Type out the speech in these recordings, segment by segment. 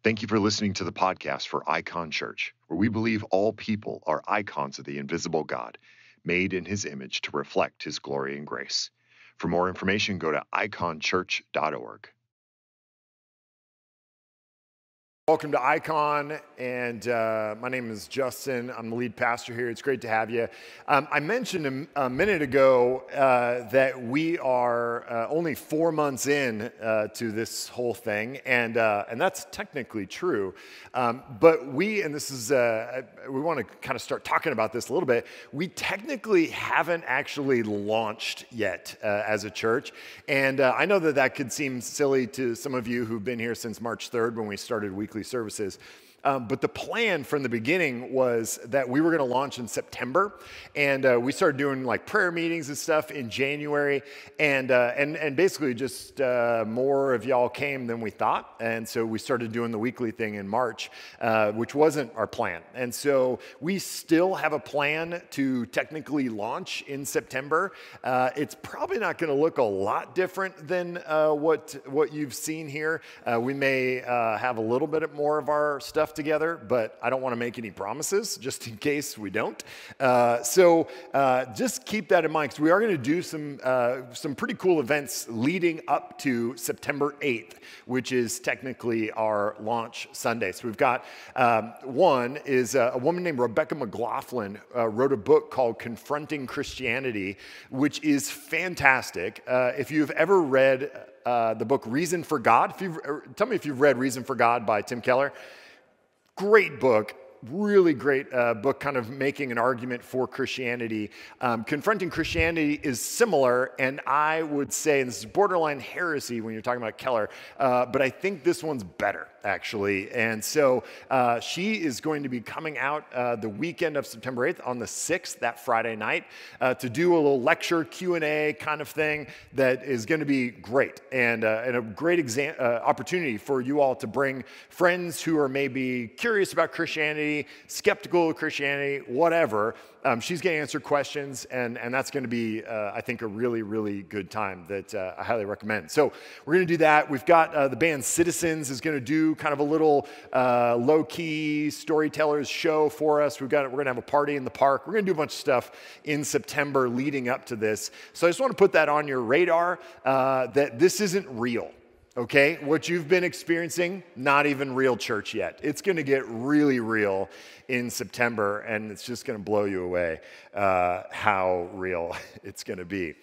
Thank you for listening to the podcast for Icon Church, where we believe all people are icons of the invisible God, made in his image to reflect his glory and grace. For more information, go to iconchurch.org. Welcome to Icon, and my name is Justin. I'm the lead pastor here. It's great to have you. I mentioned a minute ago that we are only 4 months in to this whole thing, and that's technically true. But we want to kind of start talking about this a little bit. We technically haven't actually launched yet as a church, and I know that could seem silly to some of you who've been here since March 3rd when we started weekly services. But the plan from the beginning was that we were going to launch in September, and we started doing like prayer meetings and stuff in January, and basically just more of y'all came than we thought, and so we started doing the weekly thing in March, which wasn't our plan. And so we still have a plan to technically launch in September. It's probably not going to look a lot different than what you've seen here. We may have a little bit more of our stuff together, but I don't want to make any promises just in case we don't. So just keep that in mind, because we are going to do some pretty cool events leading up to September 8th, which is technically our launch Sunday. So we've got one is a woman named Rebecca McLaughlin wrote a book called Confronting Christianity, which is fantastic. If you've ever read the book Reason for God, tell me if you've read Reason for God by Tim Keller. Great book, really great book, kind of making an argument for Christianity. Confronting Christianity is similar, and I would say, and this is borderline heresy when you're talking about Keller, but I think this one's better, actually. And so she is going to be coming out the weekend of September 8th on the 6th, that Friday night, to do a little lecture Q&A kind of thing that is going to be great, and a great opportunity for you all to bring friends who are maybe curious about Christianity, skeptical of Christianity, whatever. She's going to answer questions, and that's going to be, I think, a really, really good time that I highly recommend. So we're going to do that. We've got the band Citizens is going to do kind of a little low-key storytellers show for us. We're going to have a party in the park. We're going to do a bunch of stuff in September leading up to this. So I just want to put that on your radar, that this isn't real. Okay, what you've been experiencing, not even real church yet. It's going to get really real in September, and it's just going to blow you away how real it's going to be.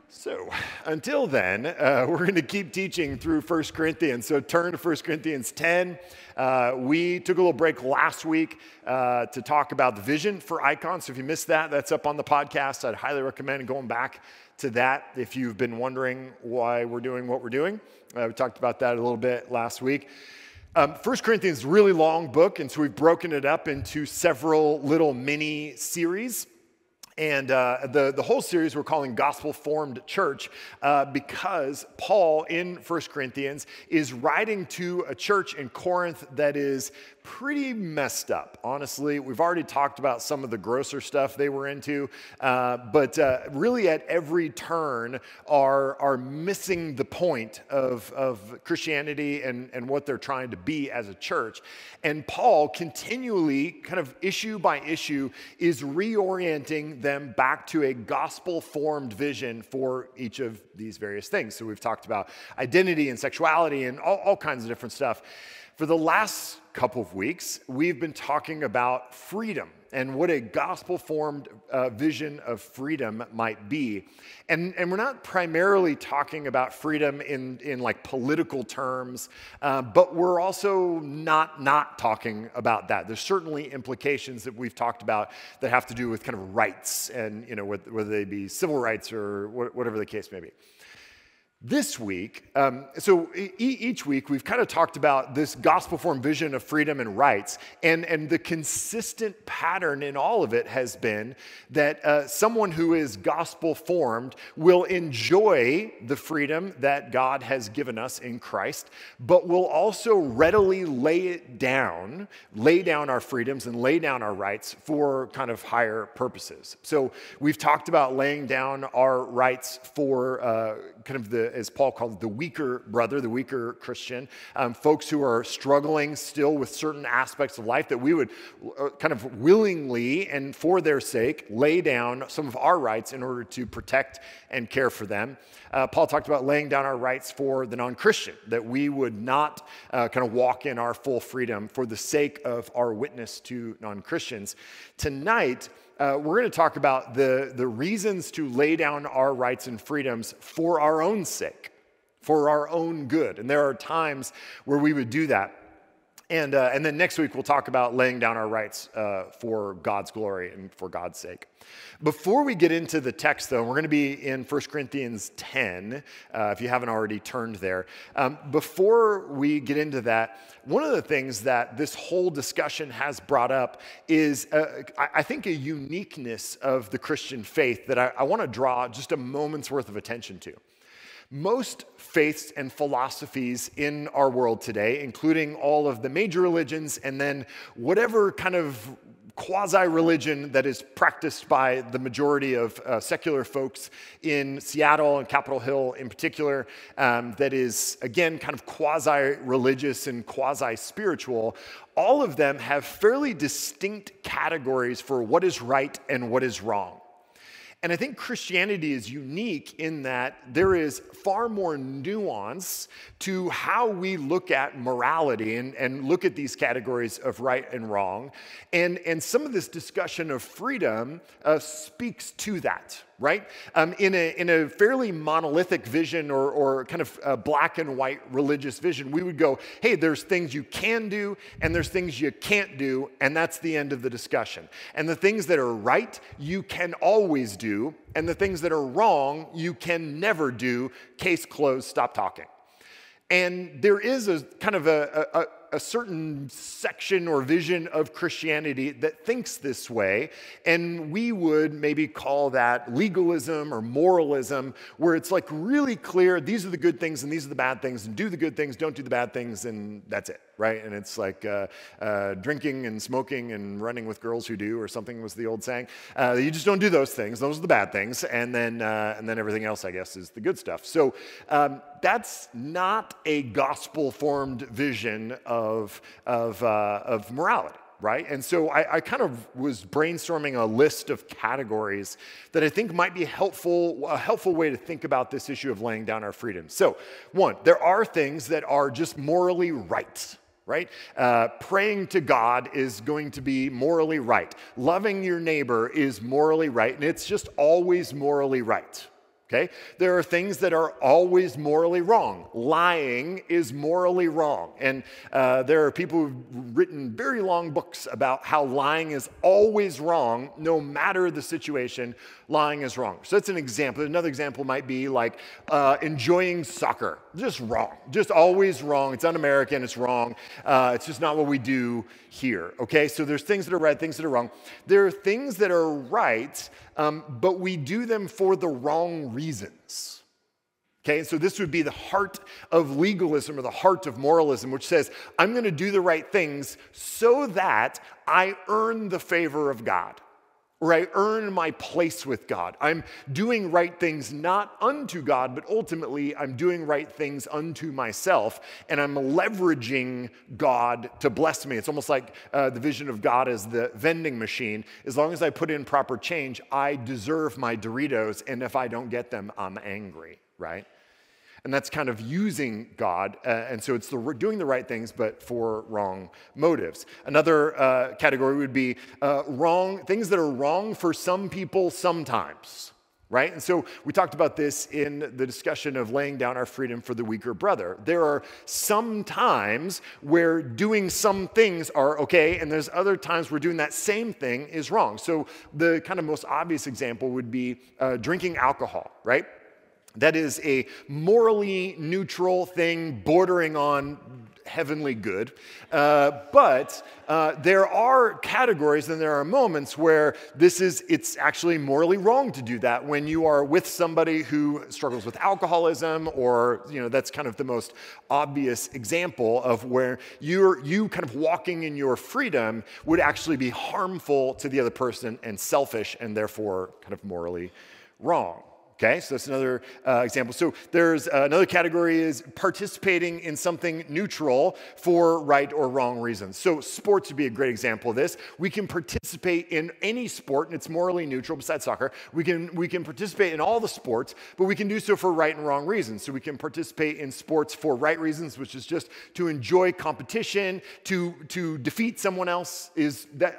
So until then, we're going to keep teaching through 1 Corinthians. So turn to 1 Corinthians 10. We took a little break last week to talk about the vision for Icon. So if you missed that, that's up on the podcast. I'd highly recommend going back to that if you've been wondering why we're doing what we're doing. We talked about that a little bit last week. 1 Corinthians is a really long book, and so we've broken it up into several little mini series. And the whole series we're calling Gospel Formed Church because Paul in 1 Corinthians is writing to a church in Corinth that is pretty messed up, honestly. We've already talked about some of the grosser stuff they were into, but really at every turn are missing the point of Christianity and what they're trying to be as a church. And Paul continually, kind of issue by issue, is reorienting them back to a gospel-formed vision for each of these various things. So we've talked about identity and sexuality and all kinds of different stuff. For the last couple of weeks, we've been talking about freedom and what a gospel-formed vision of freedom might be. And we're not primarily talking about freedom in like political terms, but we're also not talking about that. There's certainly implications that we've talked about that have to do with kind of rights and, you know, whether they be civil rights or whatever the case may be. This week, each week we've kind of talked about this gospel-formed vision of freedom and rights, and the consistent pattern in all of it has been that someone who is gospel-formed will enjoy the freedom that God has given us in Christ, but will also readily lay down our freedoms and lay down our rights for kind of higher purposes. So we've talked about laying down our rights for kind of as Paul called it, the weaker brother, the weaker Christian, folks who are struggling still with certain aspects of life, that we would kind of willingly and for their sake lay down some of our rights in order to protect and care for them. Paul talked about laying down our rights for the non-Christian, that we would not kind of walk in our full freedom for the sake of our witness to non-Christians. Tonight, we're going to talk about the reasons to lay down our rights and freedoms for our own sake, for our own good. And there are times where we would do that. And then next week, we'll talk about laying down our rights for God's glory and for God's sake. Before we get into the text, though, we're going to be in 1 Corinthians 10, if you haven't already turned there. Before we get into that, one of the things that this whole discussion has brought up is, I think, a uniqueness of the Christian faith that I want to draw just a moment's worth of attention to. Most faiths and philosophies in our world today, including all of the major religions and then whatever kind of quasi-religion that is practiced by the majority of secular folks in Seattle and Capitol Hill in particular, that is, again, kind of quasi-religious and quasi-spiritual, all of them have fairly distinct categories for what is right and what is wrong. And I think Christianity is unique in that there is far more nuance to how we look at morality and look at these categories of right and wrong. And some of this discussion of freedom speaks to that, right? In a fairly monolithic vision or kind of black and white religious vision, we would go, hey, there's things you can do and there's things you can't do, and that's the end of the discussion. And the things that are right, you can always do, and the things that are wrong, you can never do. Case closed, stop talking. And there is a kind of a certain section or vision of Christianity that thinks this way, and we would maybe call that legalism or moralism, where it's like really clear, these are the good things and these are the bad things, and do the good things, don't do the bad things, and that's it, right? And it's like drinking and smoking and running with girls who do, or something was the old saying. You just don't do those things, those are the bad things, and then everything else, I guess, is the good stuff. So that's not a gospel-formed vision of morality, right? And so I kind of was brainstorming a list of categories that I think might be a helpful way to think about this issue of laying down our freedom. So, one, there are things that are just morally right. Right? Praying to God is going to be morally right. Loving your neighbor is morally right, and it's just always morally right. Okay? There are things that are always morally wrong. Lying is morally wrong. And there are people who've written very long books about how lying is always wrong, no matter the situation, lying is wrong. So that's an example. Another example might be like enjoying soccer. Just wrong. Just always wrong. It's un-American. It's wrong. It's just not what we do here. Okay? So there's things that are right, things that are wrong. There are things that are right, but we do them for the wrong reasons. Okay, and so this would be the heart of legalism or the heart of moralism, which says, I'm going to do the right things so that I earn the favor of God, or I earn my place with God. I'm doing right things not unto God, but ultimately I'm doing right things unto myself, and I'm leveraging God to bless me. It's almost like the vision of God as the vending machine. As long as I put in proper change, I deserve my Doritos, and if I don't get them, I'm angry, right? And that's kind of using God, and so it's doing the right things, but for wrong motives. Another category would be things that are wrong for some people sometimes, right? And so we talked about this in the discussion of laying down our freedom for the weaker brother. There are some times where doing some things are okay, and there's other times where doing that same thing is wrong. So the kind of most obvious example would be drinking alcohol, right? That is a morally neutral thing bordering on heavenly good. But there are categories and there are moments where it's actually morally wrong to do that when you are with somebody who struggles with alcoholism, or, that's kind of the most obvious example of where you kind of walking in your freedom would actually be harmful to the other person and selfish and therefore kind of morally wrong. Okay, so that's another example. So there's another category is participating in something neutral for right or wrong reasons. So sports would be a great example of this. We can participate in any sport, and it's morally neutral besides soccer. We can participate in all the sports, but we can do so for right and wrong reasons. So we can participate in sports for right reasons, which is just to enjoy competition, to defeat someone else.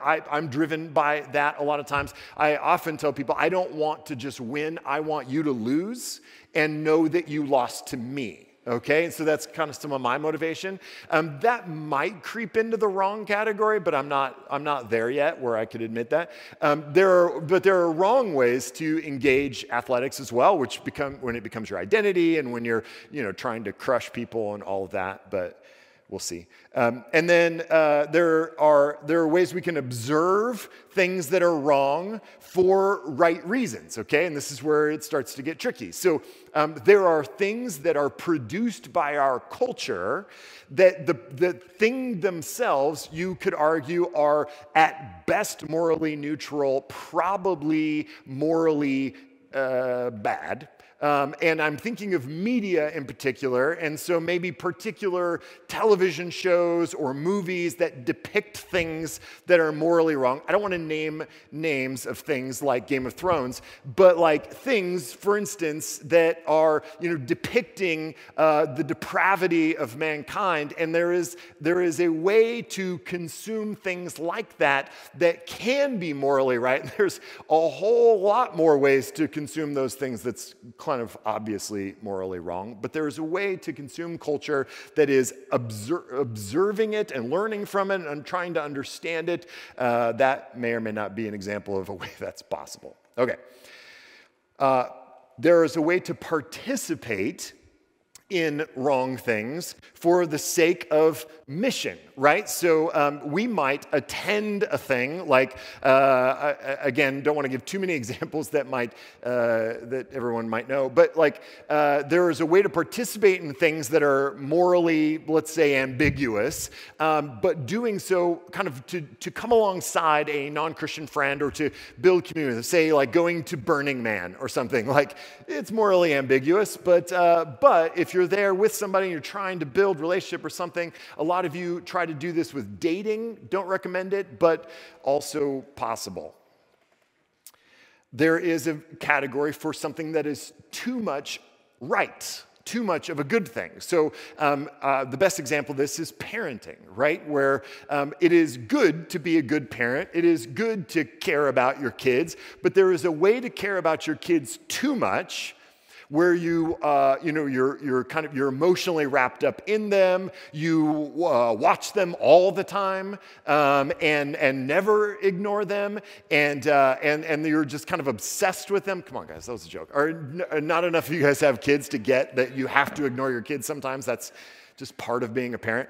I'm driven by that a lot of times. I often tell people, I don't want to just win, I want you to lose and know that you lost to me. Okay, so that's kind of some of my motivation. That might creep into the wrong category, but I'm not there yet where I could admit that. There are wrong ways to engage athletics as well, when it becomes your identity and when you're trying to crush people and all of that. But we'll see. And then there are ways we can observe things that are wrong for right reasons, okay? And this is where it starts to get tricky. So there are things that are produced by our culture that the thing themselves, you could argue, are at best morally neutral, probably morally bad. And I'm thinking of media in particular, and so maybe particular television shows or movies that depict things that are morally wrong. I don't want to name names of things like Game of Thrones, but like things, for instance, that are depicting the depravity of mankind, and there is a way to consume things like that can be morally right. There's a whole lot more ways to consume those things that's kind of obviously morally wrong, but there is a way to consume culture that is observing it and learning from it and trying to understand it. That may or may not be an example of a way that's possible. Okay. There is a way to participate in wrong things for the sake of mission, right? So we might attend a thing like, again, don't want to give too many examples that everyone might know, but like there is a way to participate in things that are morally, let's say, ambiguous, but doing so kind of to come alongside a non-Christian friend or to build community. Say like going to Burning Man or something. Like it's morally ambiguous, but if you're there with somebody and you're trying to build relationship or something, a lot of you try to do this with dating. Don't recommend it, but also possible. There is a category for something that is too much right, too much of a good thing. So the best example of this is parenting, right? Where it is good to be a good parent. It is good to care about your kids, but there is a way to care about your kids too much where you're emotionally wrapped up in them, you watch them all the time, and never ignore them, and you're just kind of obsessed with them. Come on, guys, that was a joke. Or not enough of you guys have kids to get that you have to ignore your kids sometimes. That's just part of being a parent.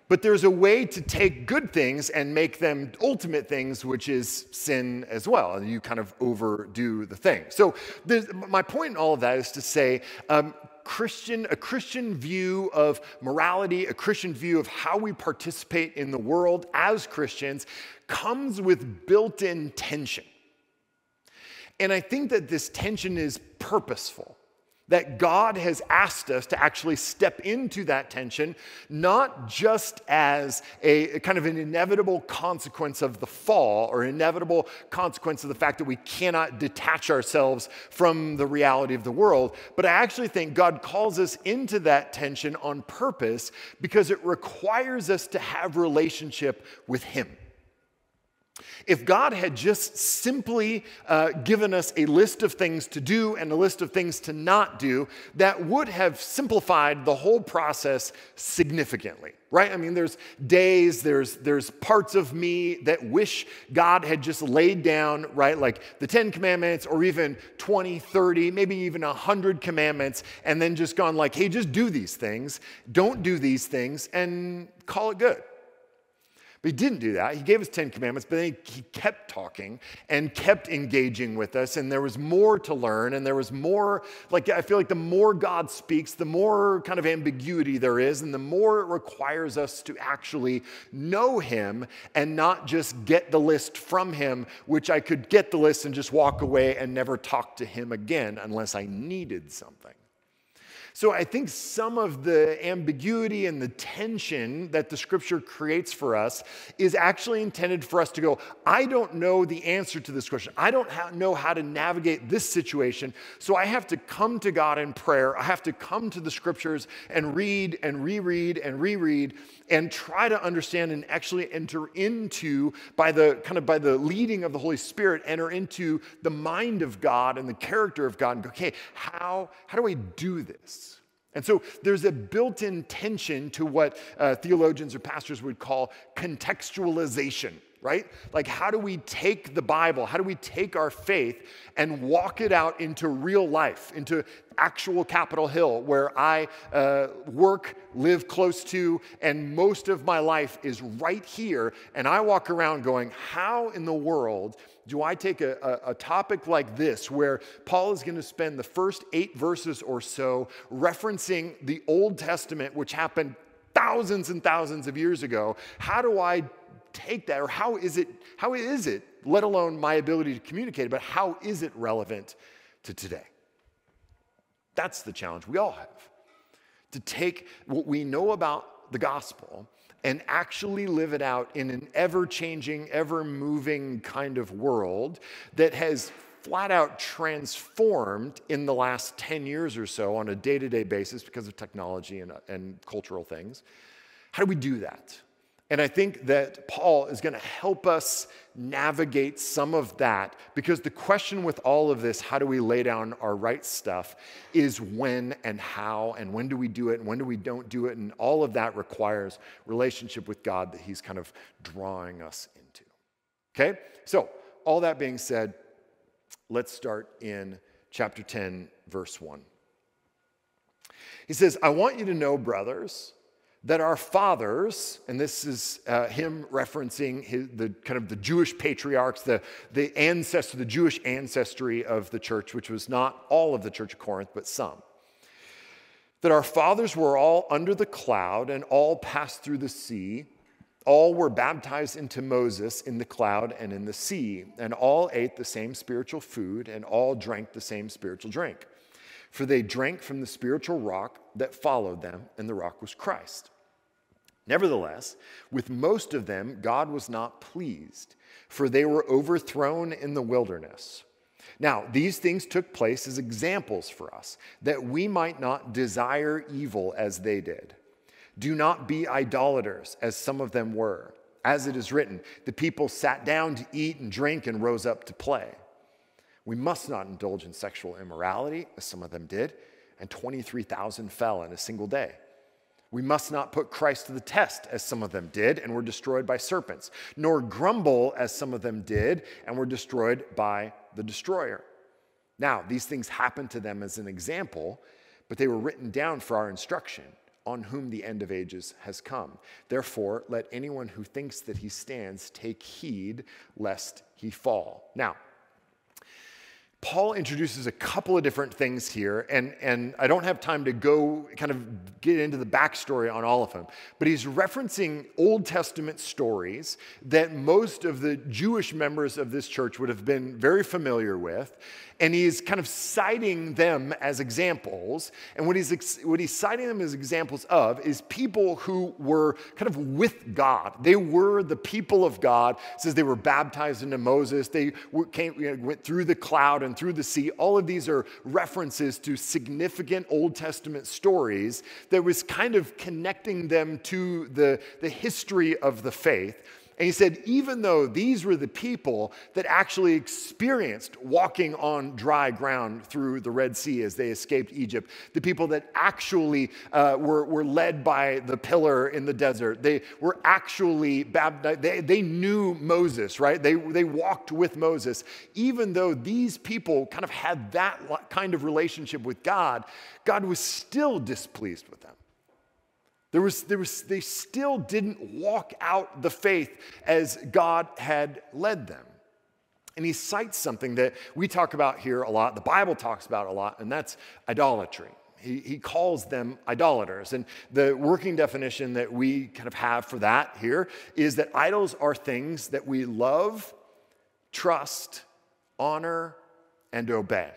But there's a way to take good things and make them ultimate things, which is sin as well. And you kind of overdo the thing. So my point in all of that is to say, a Christian view of morality, a Christian view of how we participate in the world as Christians comes with built-in tension. And I think that this tension is purposeful. That God has asked us to actually step into that tension, not just as a kind of an inevitable consequence of the fall or inevitable consequence of the fact that we cannot detach ourselves from the reality of the world, but I actually think God calls us into that tension on purpose because it requires us to have relationship with Him. If God had just simply given us a list of things to do and a list of things to not do, that would have simplified the whole process significantly, right? I mean, there's days, there's parts of me that wish God had just laid down, right, like the 10 commandments or even 20, 30, maybe even 100 commandments, and then just gone like, hey, just do these things, don't do these things, and call it good. But he didn't do that. He gave us 10 commandments, but then he kept talking and kept engaging with us, and there was more to learn, and there was more, I feel like the more God speaks, the more kind of ambiguity there is, and the more it requires us to actually know him and not just get the list from him, which I could get the list and just walk away and never talk to him again unless I needed something. So I think some of the ambiguity and the tension that the scripture creates for us is actually intended for us to go, I don't know the answer to this question. I don't know how to navigate this situation. So I have to come to God in prayer. I have to come to the scriptures and read and reread and reread and try to understand and actually enter into, by the leading of the Holy Spirit, enter into the mind of God and the character of God and go, okay, how do I do this? And so there's a built-in tension to what theologians or pastors would call contextualization, right? Like, how do we take the Bible, how do we take our faith and walk it out into real life, into actual Capitol Hill, where I work, live close to, and most of my life is right here, and I walk around going, how in the world do I take a topic like this, where Paul is going to spend the first 8 verses or so referencing the Old Testament, which happened thousands and thousands of years ago? How do I take that, or how is it, let alone my ability to communicate, but how is it relevant to today? That's the challenge we all have, to take what we know about the gospel and actually live it out in an ever-changing, ever-moving kind of world that has flat out transformed in the last 10 years or so on a day-to-day basis because of technology and cultural things. How do we do that? And I think that Paul is going to help us navigate some of that, because the question with all of this, how do we lay down our right stuff, is when and how, and when do we do it and when do we don't do it, and all of that requires relationship with God that he's kind of drawing us into. Okay? So, all that being said, let's start in chapter 10, verse 1. He says, I want you to know, brothers, that our fathers, and this is him referencing the Jewish patriarchs, the Jewish ancestry of the church, which was not all of the church of Corinth, but some. That our fathers were all under the cloud and all passed through the sea. All were baptized into Moses in the cloud and in the sea, and all ate the same spiritual food, and all drank the same spiritual drink. For they drank from the spiritual rock that followed them, and the rock was Christ. Nevertheless, with most of them, God was not pleased, for they were overthrown in the wilderness. Now, these things took place as examples for us, that we might not desire evil as they did. Do not be idolaters, as some of them were. As it is written, the people sat down to eat and drink and rose up to play. We must not indulge in sexual immorality, as some of them did, and 23,000 fell in a single day. We must not put Christ to the test, as some of them did, and were destroyed by serpents, nor grumble, as some of them did, and were destroyed by the destroyer. Now, these things happened to them as an example, but they were written down for our instruction, on whom the end of ages has come. Therefore, let anyone who thinks that he stands take heed lest he fall. Now, Paul introduces a couple of different things here, and I don't have time to go kind of get into the backstory on all of them, but he's referencing Old Testament stories that most of the Jewish members of this church would have been very familiar with, and he's kind of citing them as examples, and what he's citing them as examples of is people who were kind of with God. They were the people of God. It says they were baptized into Moses. They went through the cloud and through the sea. All of these are references to significant Old Testament stories that was kind of connecting them to the history of the faith. And he said, even though these were the people that actually experienced walking on dry ground through the Red Sea as they escaped Egypt, the people that actually were led by the pillar in the desert, they were actually baptized, they knew Moses, right? They walked with Moses. Even though these people kind of had that kind of relationship with God, God was still displeased with them. They still didn't walk out the faith as God had led them. And he cites something that we talk about here a lot, the Bible talks about a lot, and that's idolatry. He calls them idolaters. And the working definition that we kind of have for that here is that idols are things that we love, trust, honor, and obey.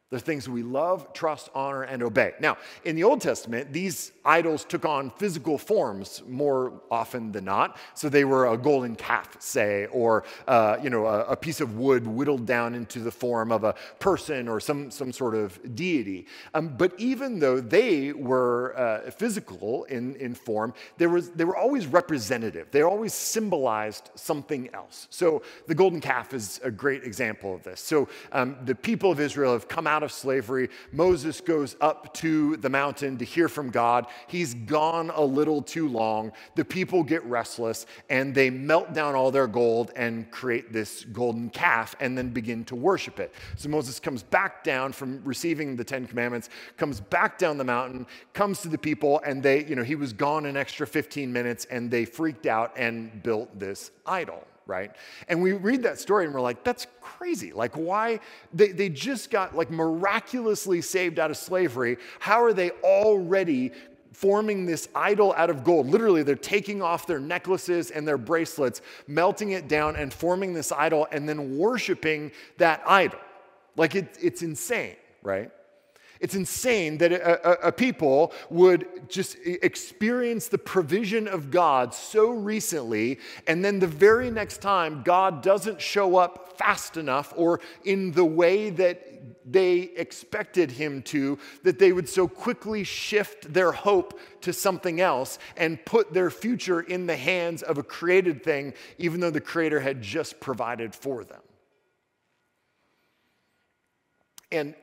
They're things we love, trust, honor, and obey. Now, in the Old Testament, these idols took on physical forms more often than not. So they were a golden calf, say, or a piece of wood whittled down into the form of a person or some sort of deity. But even though they were physical in form, they were always representative. They always symbolized something else. So the golden calf is a great example of this. So the people of Israel have come out of slavery. Moses goes up to the mountain to hear from God. He's gone a little too long. The people get restless and they melt down all their gold and create this golden calf and then begin to worship it. So Moses comes back down from receiving the 10 Commandments, comes back down the mountain, comes to the people, and he was gone an extra 15 minutes and they freaked out and built this idol. Right? And we read that story and we're like, that's crazy. Like, why? They just got like miraculously saved out of slavery. How are they already forming this idol out of gold? Literally, they're taking off their necklaces and their bracelets, melting it down and forming this idol and then worshiping that idol. Like, it's insane, right? It's insane that a people would just experience the provision of God so recently, and then the very next time God doesn't show up fast enough or in the way that they expected him to, that they would so quickly shift their hope to something else and put their future in the hands of a created thing, even though the Creator had just provided for them. And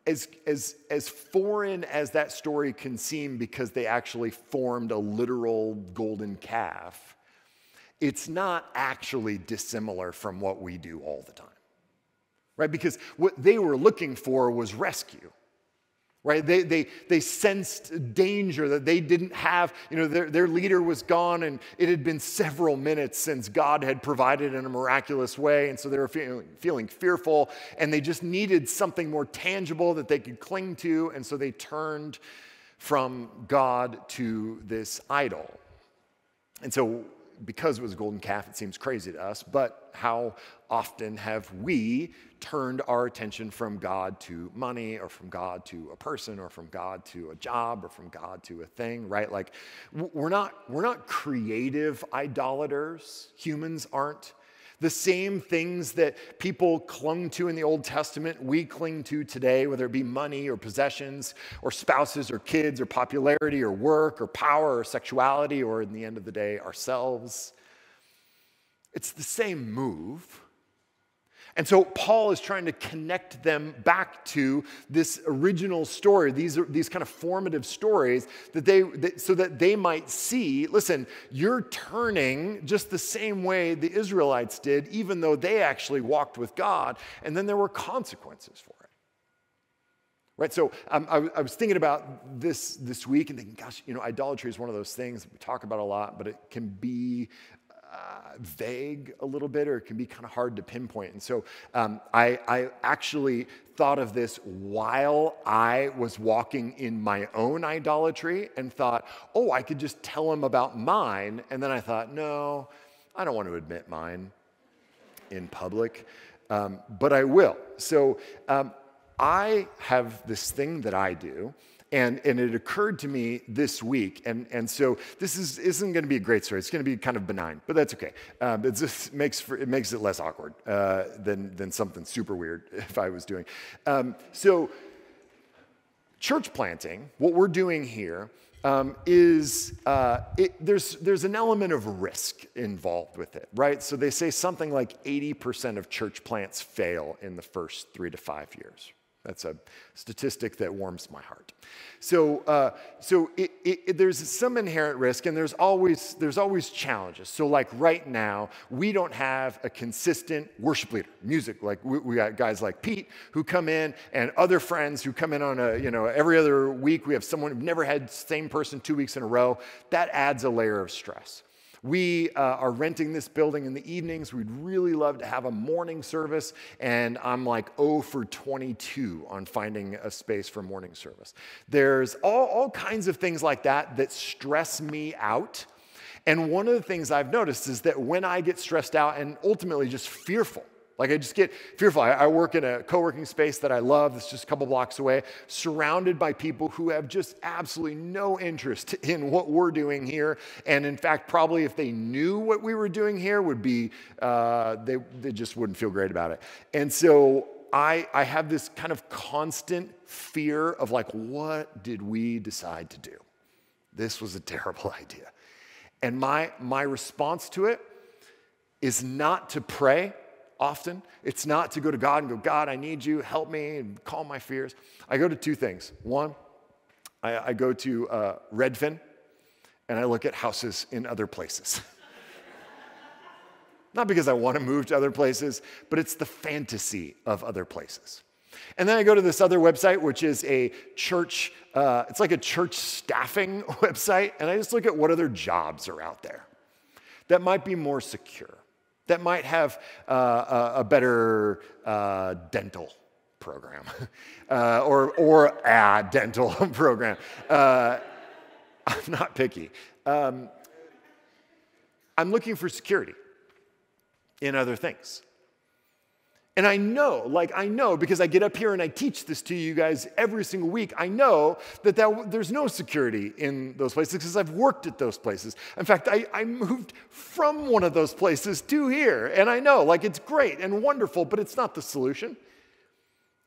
as foreign as that story can seem because they actually formed a literal golden calf, it's not actually dissimilar from what we do all the time, right? Because what they were looking for was rescue, right? They sensed danger that they didn't have. Their leader was gone and it had been several minutes since God had provided in a miraculous way. And so they were feeling fearful and they just needed something more tangible that they could cling to. And so they turned from God to this idol. And so because it was a golden calf, it seems crazy to us, but how often have we turned our attention from God to money or from God to a person or from God to a job or from God to a thing, right? Like we're not creative idolaters. Humans aren't. The same things that people clung to in the Old Testament, we cling to today, whether it be money or possessions or spouses or kids or popularity or work or power or sexuality or, in the end of the day, ourselves. It's the same move. And so Paul is trying to connect them back to this original story, these kind of formative stories so that they might see, listen, you're turning just the same way the Israelites did, even though they actually walked with God, and then there were consequences for it. Right, so I was thinking about this week and thinking, gosh, idolatry is one of those things that we talk about a lot, but it can be vague a little bit, or it can be kind of hard to pinpoint. And so I actually thought of this while I was walking in my own idolatry and thought, I could just tell him about mine. And then I thought, no, I don't want to admit mine in public, but I will. So I have this thing that I do. And it occurred to me this week, and so this isn't going to be a great story. It's going to be kind of benign, but that's okay. It just makes it less awkward than something super weird if I was doing. So church planting, what we're doing here, there's an element of risk involved with it, right? So they say something like 80% of church plants fail in the first 3 to 5 years. That's a statistic that warms my heart. So, there's some inherent risk, and there's always challenges. So, like right now, we don't have a consistent worship leader, music. Like we got guys like Pete who come in, and other friends who come in on every other week. We have someone who've never had the same person 2 weeks in a row. That adds a layer of stress. We are renting this building in the evenings. We'd really love to have a morning service, and I'm like 0 for 22 on finding a space for morning service. There's all kinds of things like that stress me out. And one of the things I've noticed is that when I get stressed out and ultimately just fearful, like I just get fearful. I work in a co-working space that I love that's just a couple blocks away, surrounded by people who have just absolutely no interest in what we're doing here. And in fact, probably if they knew what we were doing here would be, they just wouldn't feel great about it. And so I have this kind of constant fear of like, what did we decide to do? This was a terrible idea. And my response to it is not to pray. Often, it's not to go to God and go, God, I need you, help me, and calm my fears. I go to two things. One, I go to Redfin, and I look at houses in other places. Not because I want to move to other places, but it's the fantasy of other places. And then I go to this other website, which is a church, it's like a church staffing website, and I just look at what other jobs are out there that might be more secure, that might have a better dental program or a dental program. I'm not picky. I'm looking for security in other things. And I know because I get up here and I teach this to you guys every single week, I know that there's no security in those places because I've worked at those places. In fact, I moved from one of those places to here. And I know, it's great and wonderful, but it's not the solution.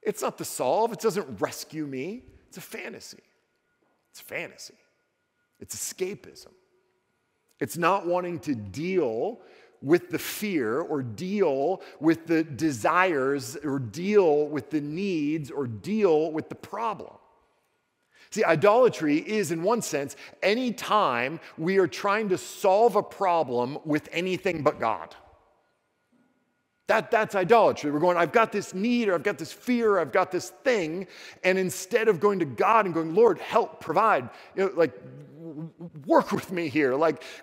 It's not the solve. It doesn't rescue me. It's a fantasy. It's fantasy. It's escapism. It's not wanting to deal with the fear or deal with the desires or deal with the needs or deal with the problem. See, idolatry is, in one sense, any time we are trying to solve a problem with anything but God. That's idolatry. We're going, I've got this need, or I've got this fear, or I've got this thing, and instead of going to God and going, Lord, help, provide, work with me here,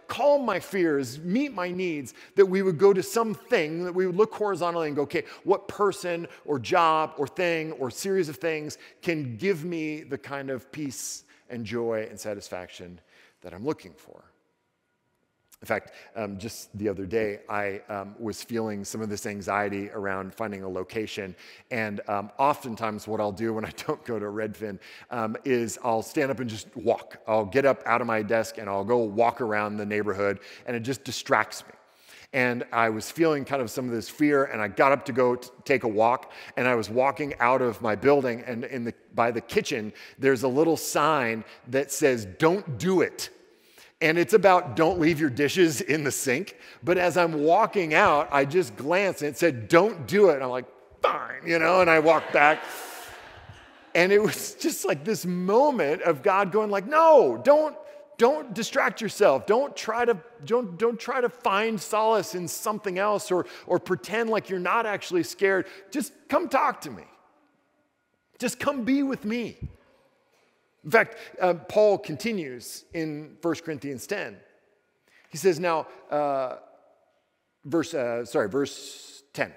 calm my fears, meet my needs, that we would go to something, that we would look horizontally and go, okay, what person or job or thing or series of things can give me the kind of peace and joy and satisfaction that I'm looking for? In fact, just the other day, I was feeling some of this anxiety around finding a location. And oftentimes what I'll do when I don't go to Redfin is I'll stand up and just walk. I'll get up out of my desk and I'll go walk around the neighborhood, and it just distracts me. And I was feeling kind of some of this fear, and I got up to go take a walk, and I was walking out of my building, and by the kitchen, there's a little sign that says, "Don't do it." And it's about don't leave your dishes in the sink. But as I'm walking out, I just glanced and it said, don't do it. And I'm like, fine, and I walked back. And it was just like this moment of God going like, no, don't distract yourself. Don't try to find solace in something else or pretend like you're not actually scared. Just come talk to me. Just come be with me. In fact, Paul continues in 1 Corinthians 10. He says now, verse 10.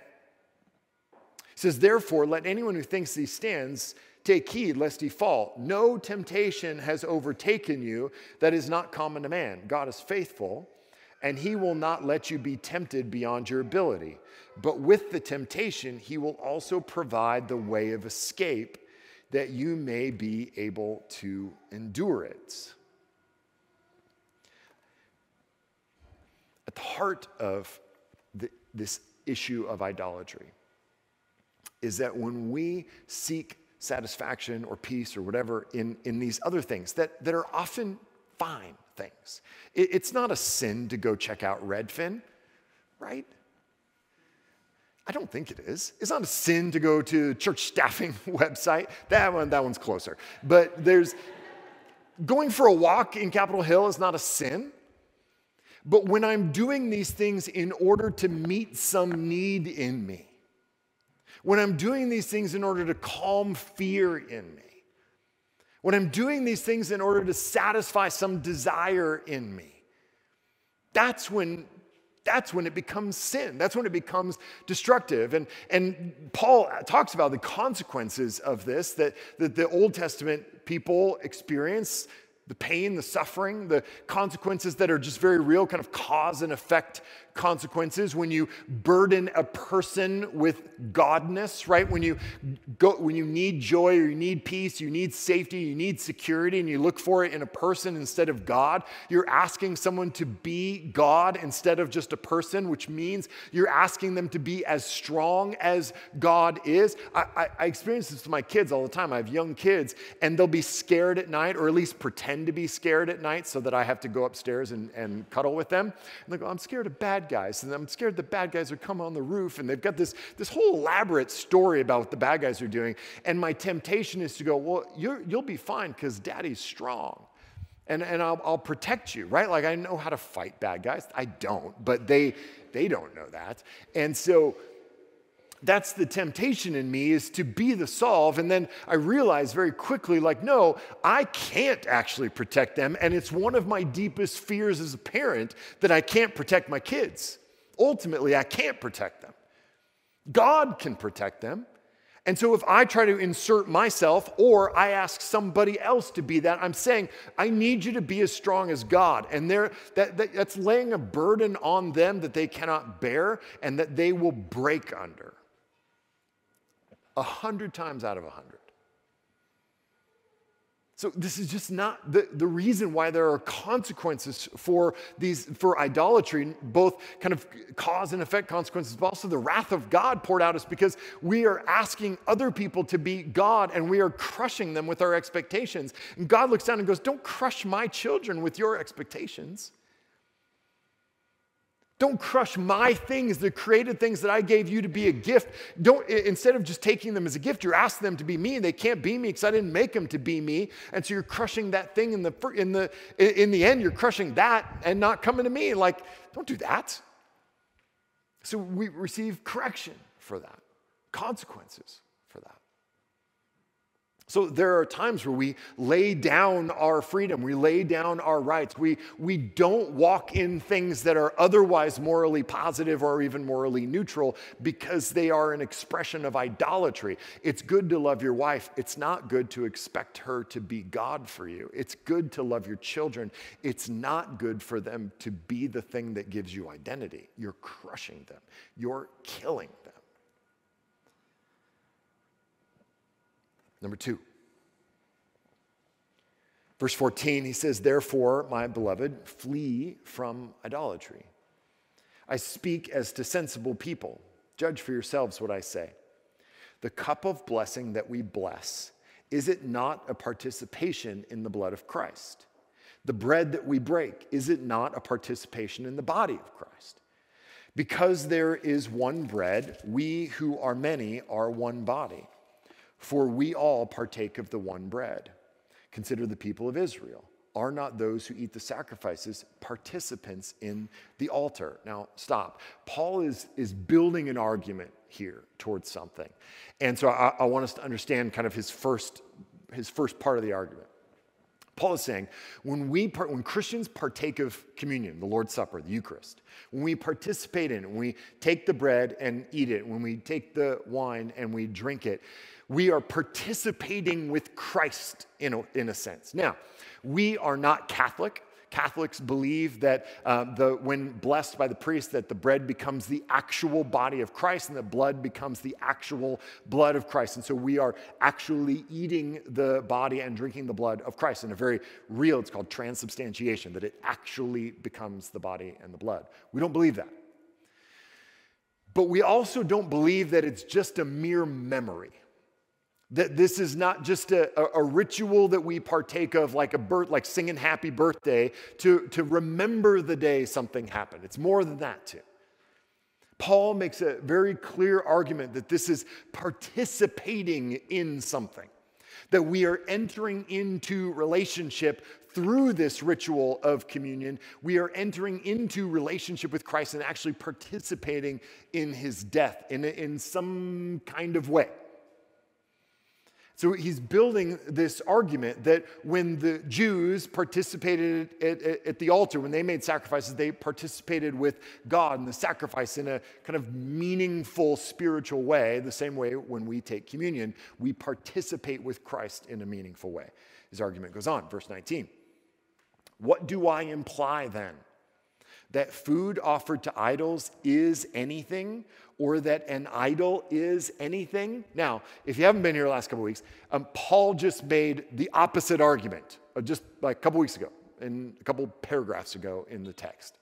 He says, therefore, let anyone who thinks he stands take heed lest he fall. No temptation has overtaken you that is not common to man. God is faithful, and he will not let you be tempted beyond your ability. But with the temptation, he will also provide the way of escape that you may be able to endure it. At the heart of this issue of idolatry is that when we seek satisfaction or peace or whatever in these other things that are often fine things, it's not a sin to go check out Redfin, right? I don't think it is. It's not a sin to go to church staffing website. That one's closer. But going for a walk in Capitol Hill is not a sin. But when I'm doing these things in order to meet some need in me, when I'm doing these things in order to calm fear in me, when I'm doing these things in order to satisfy some desire in me, that's when it becomes sin. That's when it becomes destructive. And Paul talks about the consequences of this, that the Old Testament people experience, the pain, the suffering, the consequences that are just very real, kind of cause and effect consequences when you burden a person with godness, right? When you need joy or you need peace, you need safety, you need security, and you look for it in a person instead of God, you're asking someone to be God instead of just a person, which means you're asking them to be as strong as God is. I experience this with my kids all the time. I have young kids, and they'll be scared at night, or at least pretend to be scared at night so that I have to go upstairs and cuddle with them. And they go, I'm scared of bad guys, and I'm scared the bad guys are coming on the roof, and they've got this whole elaborate story about what the bad guys are doing. And my temptation is to go, well, you'll be fine because Daddy's strong, and I'll protect you, right? Like I know how to fight bad guys. I don't, but they don't know that, and so that's the temptation in me, is to be the solve. And then I realize very quickly, like, no, I can't actually protect them. And it's one of my deepest fears as a parent that I can't protect my kids. Ultimately, I can't protect them. God can protect them. And so if I try to insert myself or I ask somebody else to be that, I'm saying, I need you to be as strong as God. And that's laying a burden on them that they cannot bear and that they will break under. 100 times out of 100. So this is just not the reason why there are consequences for idolatry, both kind of cause and effect consequences, but also the wrath of God poured out is because we are asking other people to be God and we are crushing them with our expectations. And God looks down and goes, don't crush my children with your expectations. Don't crush my things, the created things that I gave you to be a gift. Instead of just taking them as a gift, you're asking them to be me. They can't be me because I didn't make them to be me. And so you're crushing that thing in the end, you're crushing that and not coming to me. Like, don't do that. So we receive correction for that, consequences for that. So there are times where we lay down our freedom, we lay down our rights. We don't walk in things that are otherwise morally positive or even morally neutral because they are an expression of idolatry. It's good to love your wife. It's not good to expect her to be God for you. It's good to love your children. It's not good for them to be the thing that gives you identity. You're crushing them. You're killing them. Number 2. Verse 14, he says, therefore, my beloved, flee from idolatry. I speak as to sensible people. Judge for yourselves what I say. The cup of blessing that we bless, is it not a participation in the blood of Christ? The bread that we break, is it not a participation in the body of Christ? Because there is one bread, we who are many are one body. For we all partake of the one bread. Consider the people of Israel. Are not those who eat the sacrifices participants in the altar? Now, stop. Paul is building an argument here towards something. And so I want us to understand kind of his first part of the argument. Paul is saying, when Christians partake of communion, the Lord's Supper, the Eucharist, when we participate in it, when we take the bread and eat it, when we take the wine and we drink it, we are participating with Christ in a sense. Now, we are not Catholic. Catholics believe that when blessed by the priest, that the bread becomes the actual body of Christ and the blood becomes the actual blood of Christ. And so we are actually eating the body and drinking the blood of Christ in a very real, it's called transubstantiation, that it actually becomes the body and the blood. We don't believe that. But we also don't believe that it's just a mere memory. That this is not just a ritual that we partake of like singing happy birthday to remember the day something happened. It's more than that too. Paul makes a very clear argument that this is participating in something, that we are entering into relationship through this ritual of communion. We are entering into relationship with Christ and actually participating in his death in some kind of way. So he's building this argument that when the Jews participated at the altar, when they made sacrifices, they participated with God in the sacrifice in a kind of meaningful spiritual way, the same way when we take communion, we participate with Christ in a meaningful way. His argument goes on, verse 19. What do I imply then? That food offered to idols is anything, or that an idol is anything? Now, if you haven't been here the last couple of weeks, Paul just made the opposite argument just like a couple weeks ago, and a couple paragraphs ago in the text.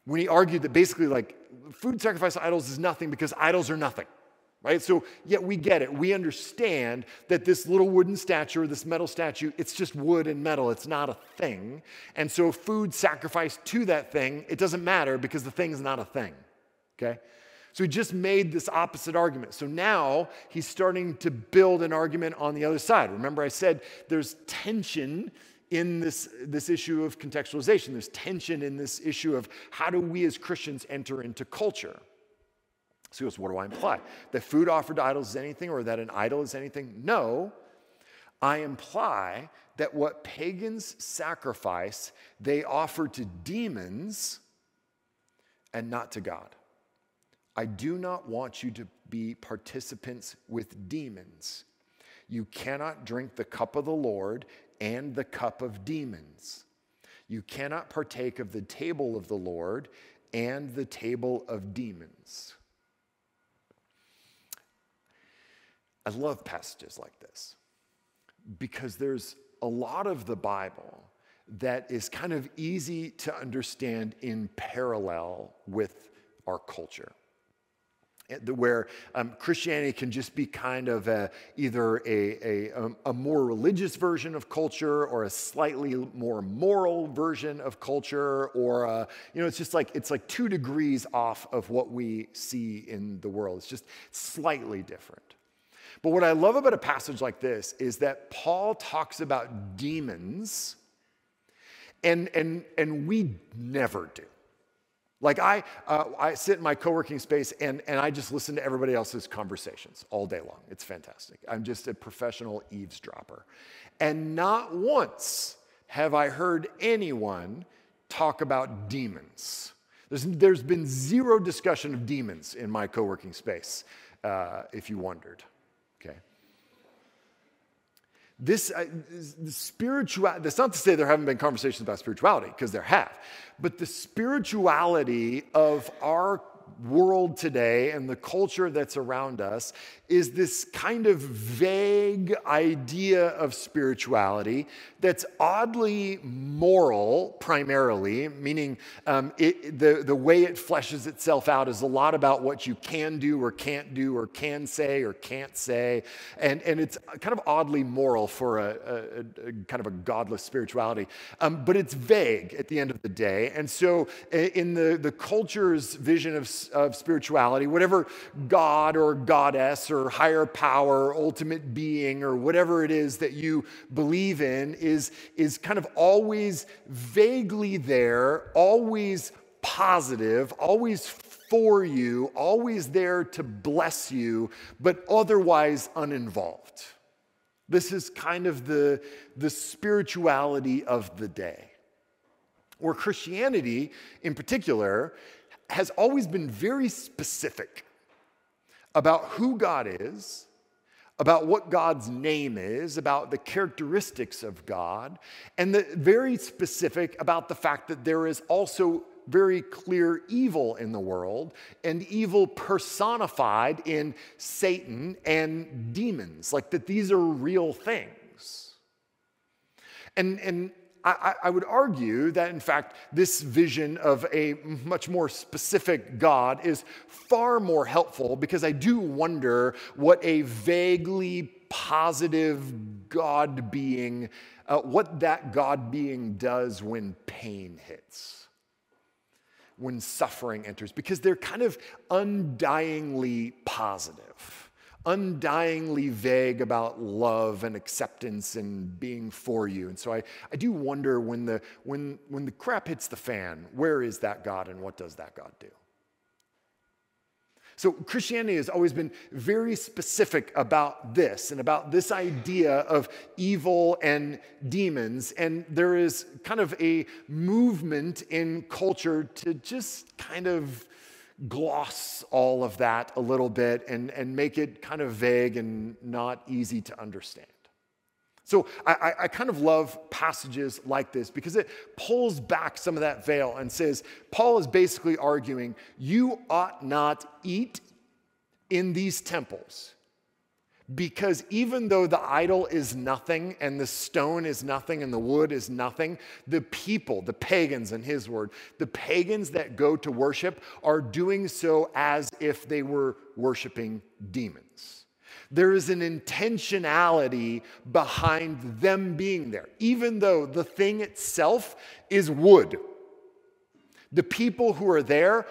When he argued that basically like food sacrificed to idols is nothing because idols are nothing. Right? So, yet we get it. We understand that this little wooden statue or this metal statue, it's just wood and metal. It's not a thing. And so food sacrificed to that thing, it doesn't matter because the thing's not a thing. Okay? So he just made this opposite argument. So now he's starting to build an argument on the other side. Remember I said there's tension in this issue of contextualization. There's tension in this issue of how do we as Christians enter into culture? So he goes, what do I imply? That food offered to idols is anything, or that an idol is anything? No, I imply that what pagans sacrifice, they offer to demons and not to God. I do not want you to be participants with demons. You cannot drink the cup of the Lord and the cup of demons. You cannot partake of the table of the Lord and the table of demons. I love passages like this because there's a lot of the Bible that is kind of easy to understand in parallel with our culture, where Christianity can just be kind of either a more religious version of culture or a slightly more moral version of culture, or it's like 2 degrees off of what we see in the world. It's just slightly different. But what I love about a passage like this is that Paul talks about demons, and we never do. Like I sit in my co-working space and I just listen to everybody else's conversations all day long. It's fantastic. I'm just a professional eavesdropper. And not once have I heard anyone talk about demons. There's been zero discussion of demons in my co-working space, if you wondered. Okay. This spirituality, that's not to say there haven't been conversations about spirituality, because there have, but the spirituality of our world today and the culture that's around us is this kind of vague idea of spirituality that's oddly moral primarily, meaning the way it fleshes itself out is a lot about what you can do or can say or can't say, and it's kind of oddly moral for a kind of a godless spirituality, but it's vague at the end of the day. And so in the culture's vision of spirituality, whatever God or goddess or higher power, ultimate being, or whatever it is that you believe in is kind of always vaguely there, always positive, always for you, always there to bless you, but otherwise uninvolved. This is kind of the spirituality of the day. Or Christianity, in particular, has always been very specific about who God is, about what God's name is, about the characteristics of God, and very specific about the fact that there is also very clear evil in the world, and evil personified in Satan and demons, like that these are real things. And I would argue that, in fact, this vision of a much more specific God is far more helpful, because I do wonder what a vaguely positive God being, what that God being does when pain hits. when suffering enters, because they're kind of undyingly positive, undyingly vague about love and acceptance and being for you. And so I do wonder when the crap hits the fan, where is that God and what does that God do? So Christianity has always been very specific about this and about this idea of evil and demons. And there is kind of a movement in culture to just kind of gloss all of that a little bit and make it kind of vague and not easy to understand. So I kind of love passages like this because it pulls back some of that veil and says, Paul is basically arguing, you ought not eat in these temples because even though the idol is nothing and the stone is nothing and the wood is nothing, the people, the pagans in his word, the pagans that go to worship are doing so as if they were worshiping demons. There is an intentionality behind them being there, even though the thing itself is wood. The people who are there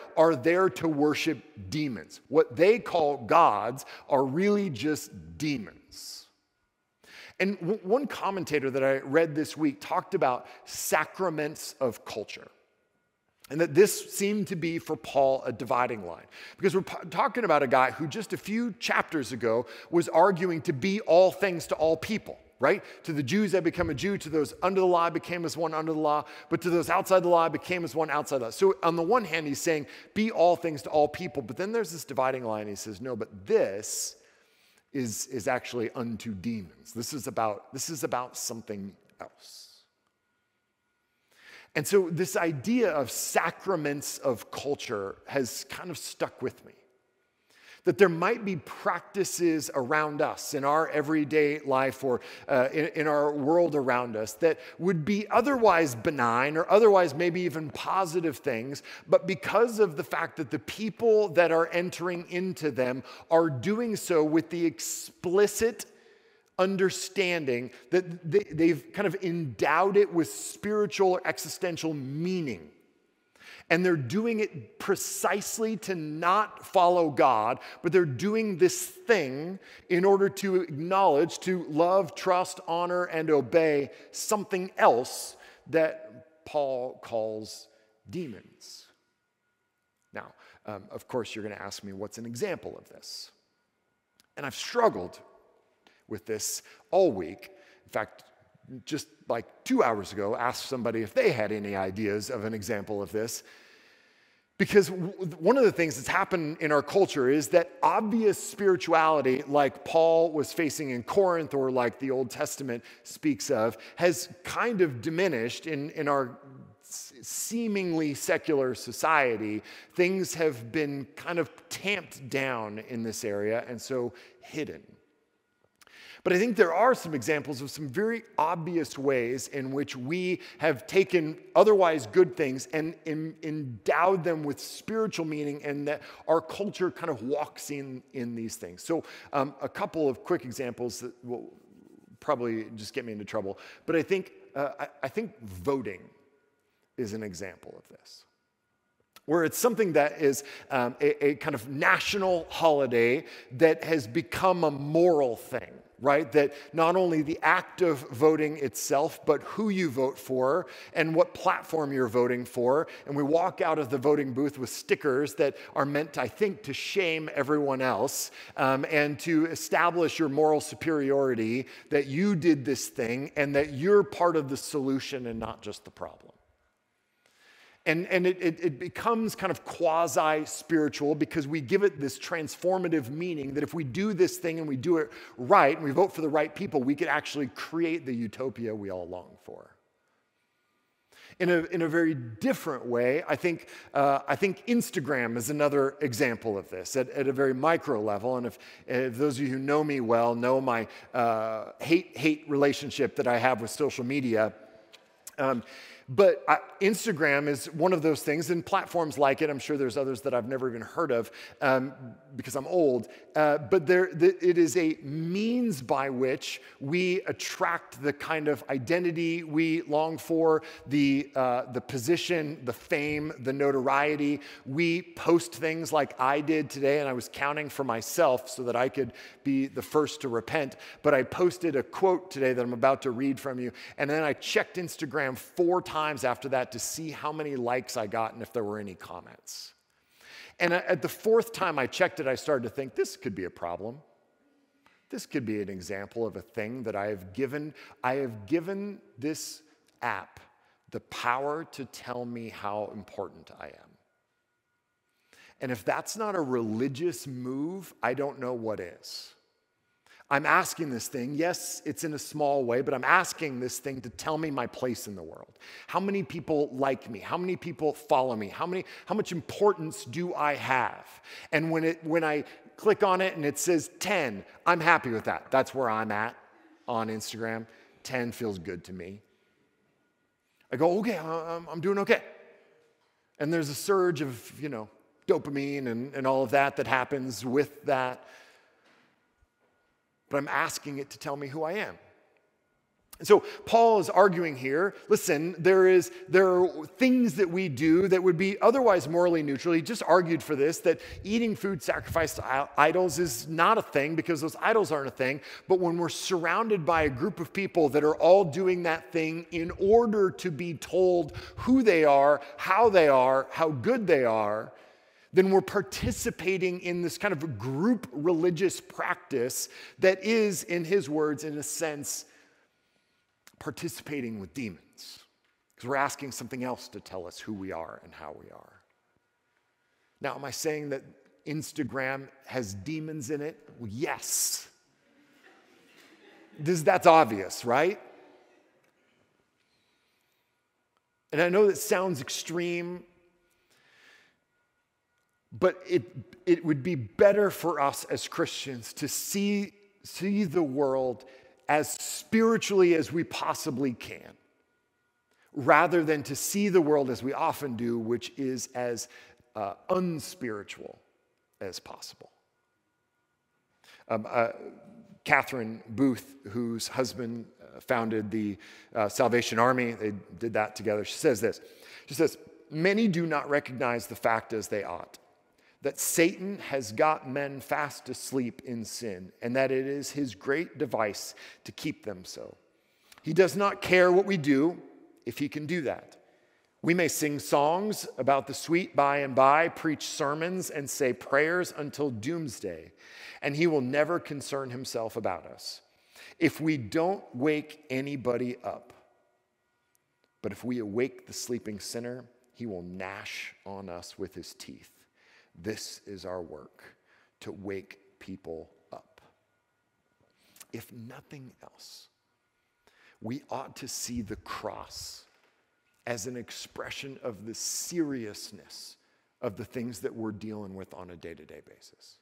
to worship demons. What they call gods are really just demons. And one commentator that I read this week talked about sacraments of culture. And that this seemed to be, for Paul, a dividing line. Because we're talking about a guy who just a few chapters ago was arguing to be all things to all people, right? To the Jews, I become a Jew. To those under the law, I became as one under the law. But to those outside the law, I became as one outside the law. So on the one hand, he's saying, be all things to all people. But then there's this dividing line. He says, no, but this is actually unto demons. This is about something else. And so this idea of sacraments of culture has kind of stuck with me. That there might be practices around us in our everyday life or in our world around us that would be otherwise benign or otherwise maybe even positive things, but because of the fact that the people that are entering into them are doing so with the explicit understanding that they've kind of endowed it with spiritual or existential meaning. And they're doing it precisely to not follow God, but they're doing this thing in order to acknowledge, to love, trust, honor, and obey something else that Paul calls demons. Now, of course, you're going to ask me, what's an example of this? And I've struggled with this all week. In fact, just like 2 hours ago, asked somebody if they had any ideas of an example of this. Because one of the things that's happened in our culture is that obvious spirituality, like Paul was facing in Corinth or like the Old Testament speaks of, has kind of diminished in our seemingly secular society. Things have been kind of tamped down in this area and so hidden. But I think there are some examples of some very obvious ways in which we have taken otherwise good things and endowed them with spiritual meaning, and that our culture kind of walks in these things. So a couple of quick examples that will probably just get me into trouble. But I think voting is an example of this, where it's something that is a kind of national holiday that has become a moral thing. Right? That not only the act of voting itself, but who you vote for and what platform you're voting for. And we walk out of the voting booth with stickers that are meant, I think, to shame everyone else and to establish your moral superiority, that you did this thing and that you're part of the solution and not just the problem. And it becomes kind of quasi-spiritual because we give it this transformative meaning that if we do this thing and we do it right and we vote for the right people, we could actually create the utopia we all long for. In a very different way, I think Instagram is another example of this at a very micro level. And if those of you who know me well know my hate relationship that I have with social media, But Instagram is one of those things, and platforms like it. I'm sure there's others that I've never even heard of because I'm old. But it is a means by which we attract the kind of identity we long for, the position, the fame, the notoriety. We post things like I did today, and I was counting for myself so that I could be the first to repent. But I posted a quote today that I'm about to read from you, and then I checked Instagram 4 times after that to see how many likes I got and if there were any comments. And at the 4th time I checked it, I started to think, this could be a problem. This could be an example of a thing that I have given this app the power to tell me how important I am. And if that's not a religious move, I don't know what is. I'm asking this thing, yes, it's in a small way, but I'm asking this thing to tell me my place in the world. How many people like me? How many people follow me? How much importance do I have? And when I click on it and it says 10, I'm happy with that. That's where I'm at on Instagram. 10 feels good to me. I go, okay, I'm doing okay. And there's a surge of, dopamine and all of that happens with that. But I'm asking it to tell me who I am. And so Paul is arguing here, listen, there are things that we do that would be otherwise morally neutral. He just argued for this, that eating food sacrificed to idols is not a thing because those idols aren't a thing. But when we're surrounded by a group of people that are all doing that thing in order to be told who they are, how good they are, then we're participating in this kind of group religious practice that is, in his words, in a sense, participating with demons. Because we're asking something else to tell us who we are and how we are. Now, am I saying that Instagram has demons in it? Well, yes. That's obvious, right? And I know that sounds extreme, but it would be better for us as Christians to see the world as spiritually as we possibly can, rather than to see the world as we often do, which is as unspiritual as possible. Catherine Booth, whose husband founded the Salvation Army, they did that together. She says this. She says, "Many do not recognize the fact as they ought, that Satan has got men fast asleep in sin, and that it is his great device to keep them so. He does not care what we do if he can do that. We may sing songs about the sweet by and by, preach sermons, and say prayers until doomsday, and he will never concern himself about us. If we don't wake anybody up, but if we awake the sleeping sinner, he will gnash on us with his teeth. This is our work, to wake people up." If nothing else, we ought to see the cross as an expression of the seriousness of the things that we're dealing with on a day-to-day basis.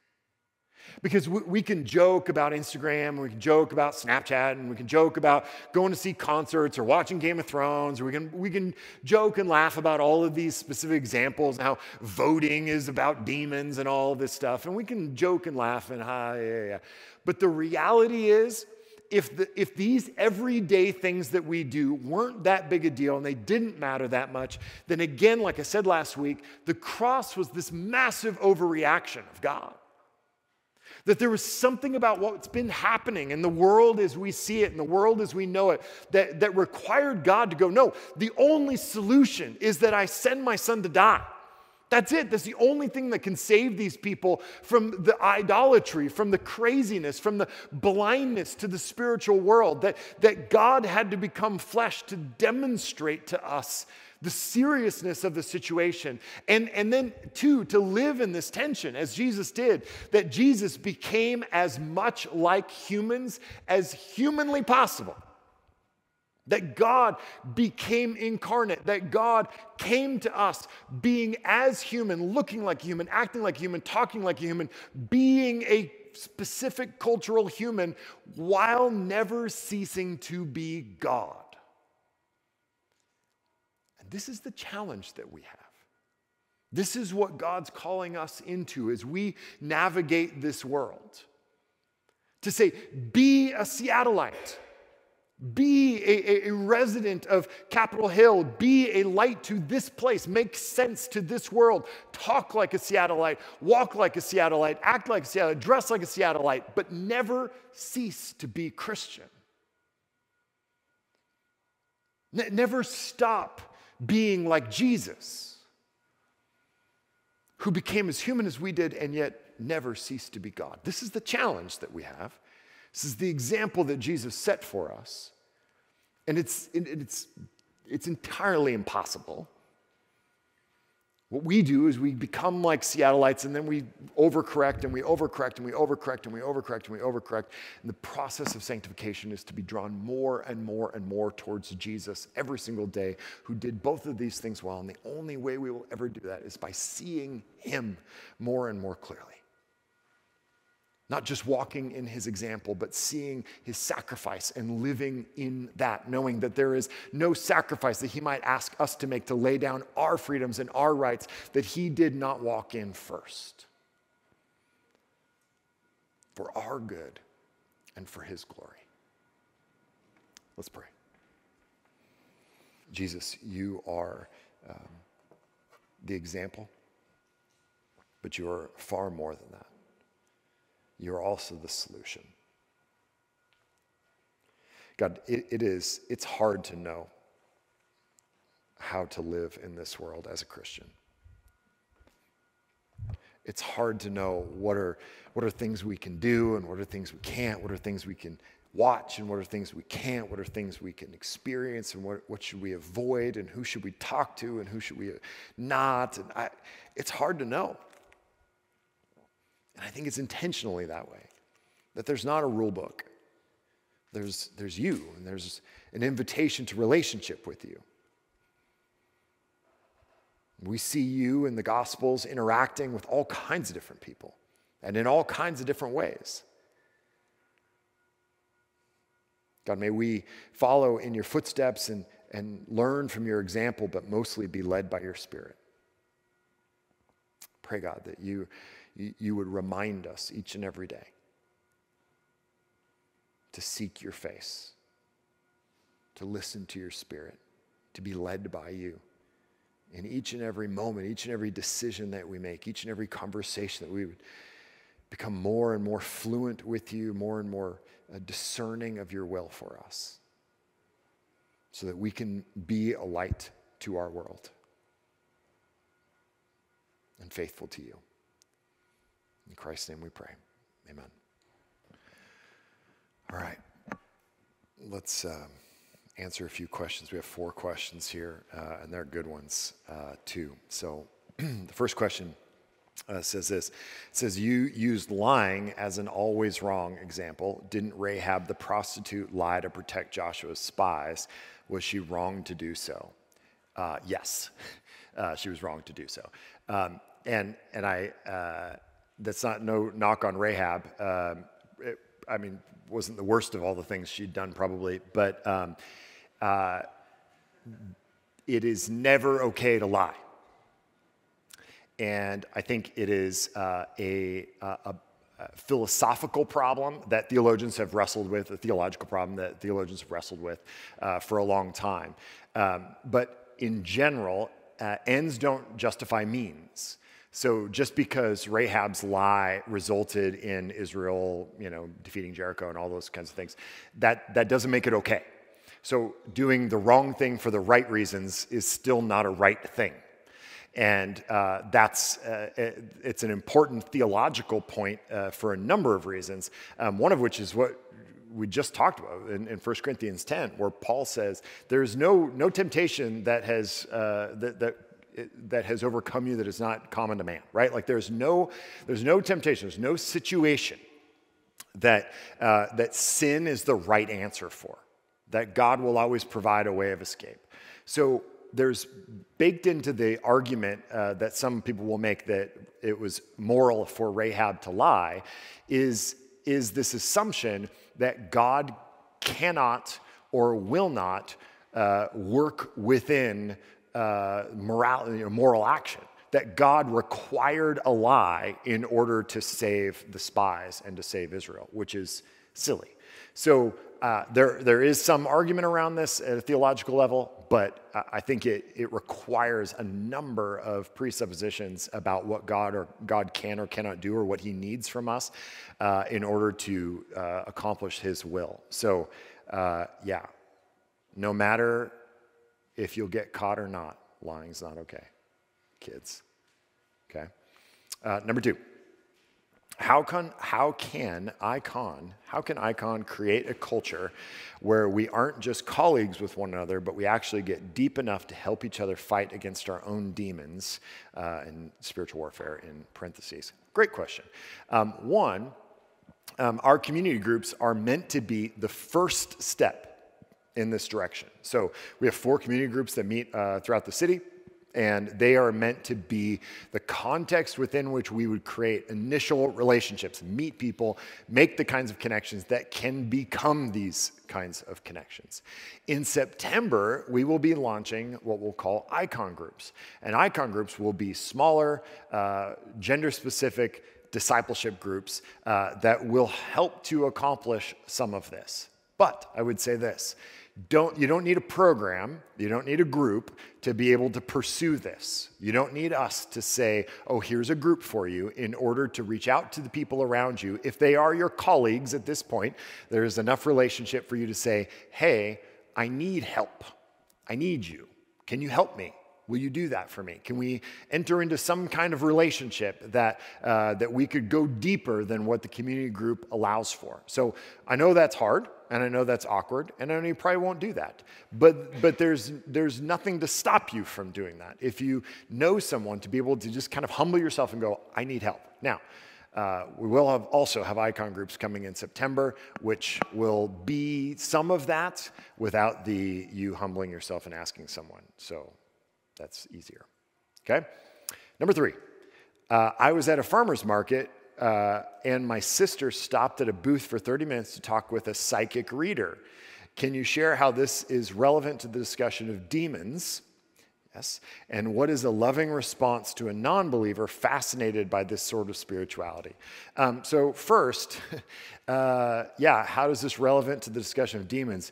Because we can joke about Instagram, we can joke about Snapchat, and we can joke about going to see concerts or watching Game of Thrones, or we can joke and laugh about all of these specific examples, and how voting is about demons and all of this stuff, and we can joke and laugh and yeah. But the reality is, if these everyday things that we do weren't that big a deal and they didn't matter that much, then again, like I said last week, the cross was this massive overreaction of God. That there was something about what's been happening in the world as we see it, in the world as we know it, that required God to go, no, the only solution is that I send my son to die. That's it. That's the only thing that can save these people from the idolatry, from the craziness, from the blindness to the spiritual world, that God had to become flesh to demonstrate to us the seriousness of the situation. And then, too, to live in this tension, as Jesus did, that Jesus became as much like humans as humanly possible. That God became incarnate, that God came to us being as human, looking like a human, acting like a human, talking like a human, being a specific cultural human while never ceasing to be God. And this is the challenge that we have. This is what God's calling us into as we navigate this world. To say, be a Seattleite. Be a resident of Capitol Hill. Be a light to this place. Make sense to this world. Talk like a Seattleite. Walk like a Seattleite. Act like a Seattleite. Dress like a Seattleite. But never cease to be Christian. Never stop being like Jesus, who became as human as we did and yet never ceased to be God. This is the challenge that we have. This is the example that Jesus set for us. And it's entirely impossible. What we do is we become like Seattleites, and then we overcorrect, and we overcorrect, and we overcorrect, and we overcorrect, and we overcorrect. And the process of sanctification is to be drawn more and more and more towards Jesus every single day, who did both of these things well. And the only way we will ever do that is by seeing him more and more clearly. Not just walking in his example, but seeing his sacrifice and living in that, knowing that there is no sacrifice that he might ask us to make to lay down our freedoms and our rights that he did not walk in first. For our good and for his glory. Let's pray. Jesus, you are the example, but you are far more than that. You're also the solution. God, it's hard to know how to live in this world as a Christian. It's hard to know what are things we can do and what are things we can't, what are things we can watch and what are things we can't, what are things we can experience and what should we avoid and who should we talk to and who should we not. And it's hard to know. And I think it's intentionally that way, that there's not a rule book. There's you, and there's an invitation to relationship with you. We see you in the Gospels interacting with all kinds of different people and in all kinds of different ways. God, may we follow in your footsteps and learn from your example, but mostly be led by your Spirit. Pray, God, that you would remind us each and every day to seek your face, to listen to your Spirit, to be led by you in each and every moment, each and every decision that we make, each and every conversation, that we would become more and more fluent with you, more and more discerning of your will for us, so that we can be a light to our world and faithful to you. In Christ's name we pray. Amen. All right. Let's answer a few questions. We have 4 questions here, and they're good ones, too. So the first question says this. It says, you used lying as an always wrong example. Didn't Rahab the prostitute lie to protect Joshua's spies? Was she wrong to do so? Yes, she was wrong to do so. And that's not no knock on Rahab. Wasn't the worst of all the things she'd done probably, but it is never okay to lie. And I think it is a philosophical problem that theologians have wrestled with, a theological problem that theologians have wrestled with for a long time. But in general, ends don't justify means. So just because Rahab's lie resulted in Israel, defeating Jericho and all those kinds of things, that doesn't make it okay. So doing the wrong thing for the right reasons is still not a right thing. And it's an important theological point for a number of reasons, one of which is what we just talked about in 1 Corinthians 10, where Paul says there's no temptation that has that has overcome you that is not common to man, right? Like there's no temptation, there's no situation that sin is the right answer for, that God will always provide a way of escape. So there's baked into the argument that some people will make that it was moral for Rahab to lie is this assumption that God cannot or will not work within moral action, that God required a lie in order to save the spies and to save Israel, which is silly. So there is some argument around this at a theological level, but I think it requires a number of presuppositions about what God can or cannot do, or what he needs from us in order to accomplish his will. So no matter if you'll get caught or not, lying's not okay, kids. Okay. Number 2. How can Icon create a culture where we aren't just colleagues with one another, but we actually get deep enough to help each other fight against our own demons in spiritual warfare, in parentheses? Great question. One, our community groups are meant to be the first step in this direction. So we have 4 community groups that meet throughout the city. And they are meant to be the context within which we would create initial relationships, meet people, make the kinds of connections that can become these kinds of connections. In September, we will be launching what we'll call Icon groups. And Icon groups will be smaller, gender-specific discipleship groups that will help to accomplish some of this. But I would say this. You don't need a program, you don't need a group to be able to pursue this. You don't need us to say, oh, here's a group for you, in order to reach out to the people around you. If they are your colleagues at this point, there's enough relationship for you to say, hey, I need help. I need you. Can you help me? Will you do that for me? Can we enter into some kind of relationship that we could go deeper than what the community group allows for? So I know that's hard, and I know that's awkward, and I know you probably won't do that. But there's nothing to stop you from doing that. If you know someone, to be able to just kind of humble yourself and go, I need help. Now, we will also have Icon groups coming in September, which will be some of that without you humbling yourself and asking someone. So that's easier. Okay? Number 3, I was at a farmer's market and my sister stopped at a booth for 30 minutes to talk with a psychic reader. Can you share how this is relevant to the discussion of demons? Yes. And what is a loving response to a non-believer fascinated by this sort of spirituality? So first, how is this relevant to the discussion of demons?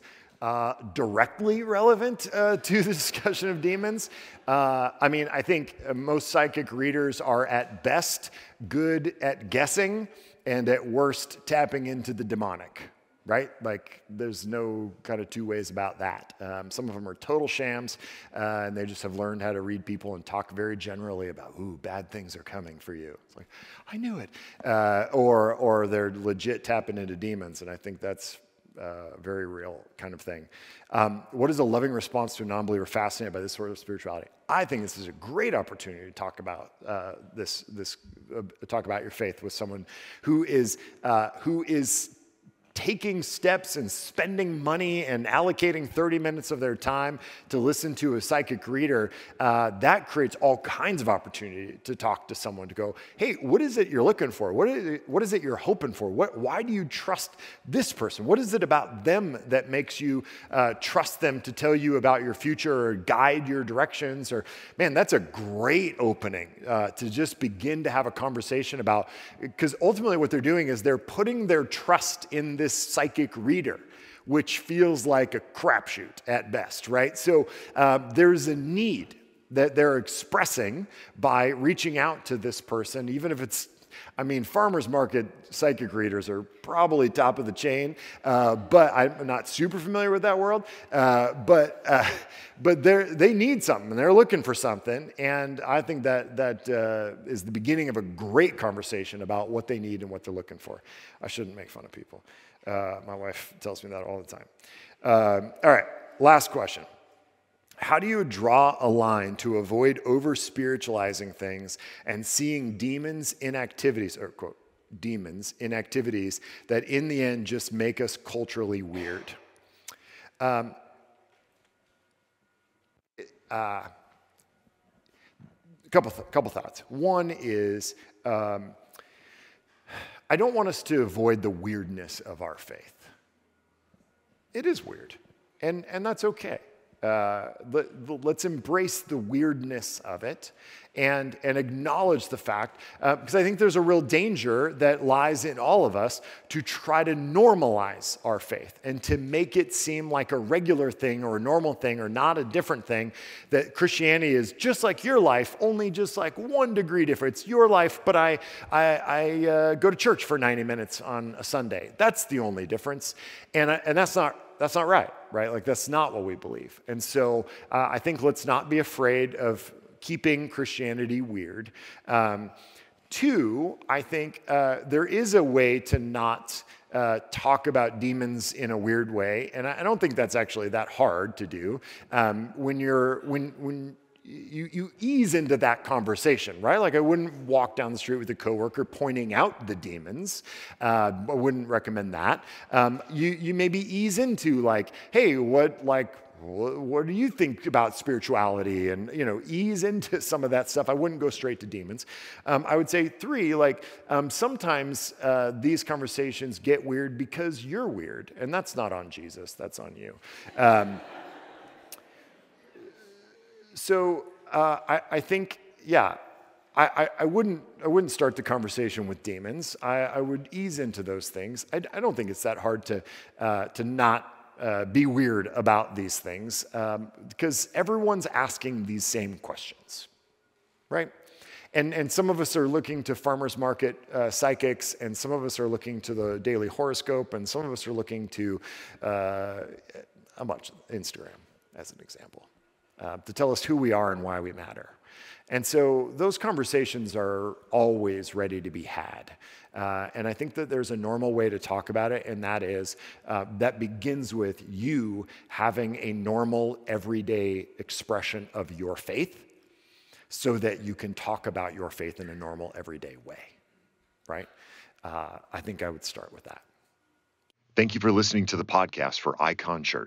Directly relevant to the discussion of demons. I think most psychic readers are at best good at guessing and at worst tapping into the demonic, right? Like there's no kind of two ways about that. Some of them are total shams and they just have learned how to read people and talk very generally about, ooh, bad things are coming for you. It's like, I knew it. Or they're legit tapping into demons, and I think that's very real kind of thing. What is a loving response to a non-believer fascinated by this sort of spirituality? I think this is a great opportunity to talk about talk about your faith with someone who is taking steps and spending money and allocating 30 minutes of their time to listen to a psychic reader. That creates all kinds of opportunity to talk to someone, to go, hey, what is it you're looking for? What is it you're hoping for? Why do you trust this person? What is it about them that makes you trust them to tell you about your future or guide your directions? Or, man, that's a great opening to just begin to have a conversation about, because ultimately what they're doing is they're putting their trust in this psychic reader, which feels like a crapshoot at best, right? So there's a need that they're expressing by reaching out to this person, even if it's, farmers market psychic readers are probably top of the chain, but I'm not super familiar with that world. But they need something, and they're looking for something, and I think that is the beginning of a great conversation about what they need and what they're looking for. I shouldn't make fun of people. My wife tells me that all the time. All right, last question. How do you draw a line to avoid over-spiritualizing things and seeing demons in activities, or quote, demons in activities that in the end just make us culturally weird? Couple thoughts. One is, I don't want us to avoid the weirdness of our faith. It is weird, and that's okay. Let's embrace the weirdness of it and acknowledge the fact, because I think there's a real danger that lies in all of us to try to normalize our faith and to make it seem like a regular thing or a normal thing or not a different thing, that Christianity is just like your life, only just like 1 degree different. It's your life, but I go to church for 90 minutes on a Sunday. That's the only difference. And that's not right? Like, that's not what we believe. And so I think let's not be afraid of keeping Christianity weird. 2, I think there is a way to not talk about demons in a weird way, and I don't think that's actually that hard to do. When you ease into that conversation, right? Like, I wouldn't walk down the street with a coworker pointing out the demons. I wouldn't recommend that. You maybe ease into like, hey, what do you think about spirituality? And, ease into some of that stuff. I wouldn't go straight to demons. I would say 3, sometimes these conversations get weird because you're weird, and that's not on Jesus, that's on you. So I think, I wouldn't start the conversation with demons. I would ease into those things. I don't think it's that hard to not be weird about these things, because everyone's asking these same questions, right? And some of us are looking to farmers market psychics, and some of us are looking to the daily horoscope, and some of us are looking to Instagram, as an example. To tell us who we are and why we matter. And so those conversations are always ready to be had. And I think that there's a normal way to talk about it, and that is, that begins with you having a normal, everyday expression of your faith so that you can talk about your faith in a normal, everyday way, right? I think I would start with that. Thank you for listening to the podcast for Icon Church.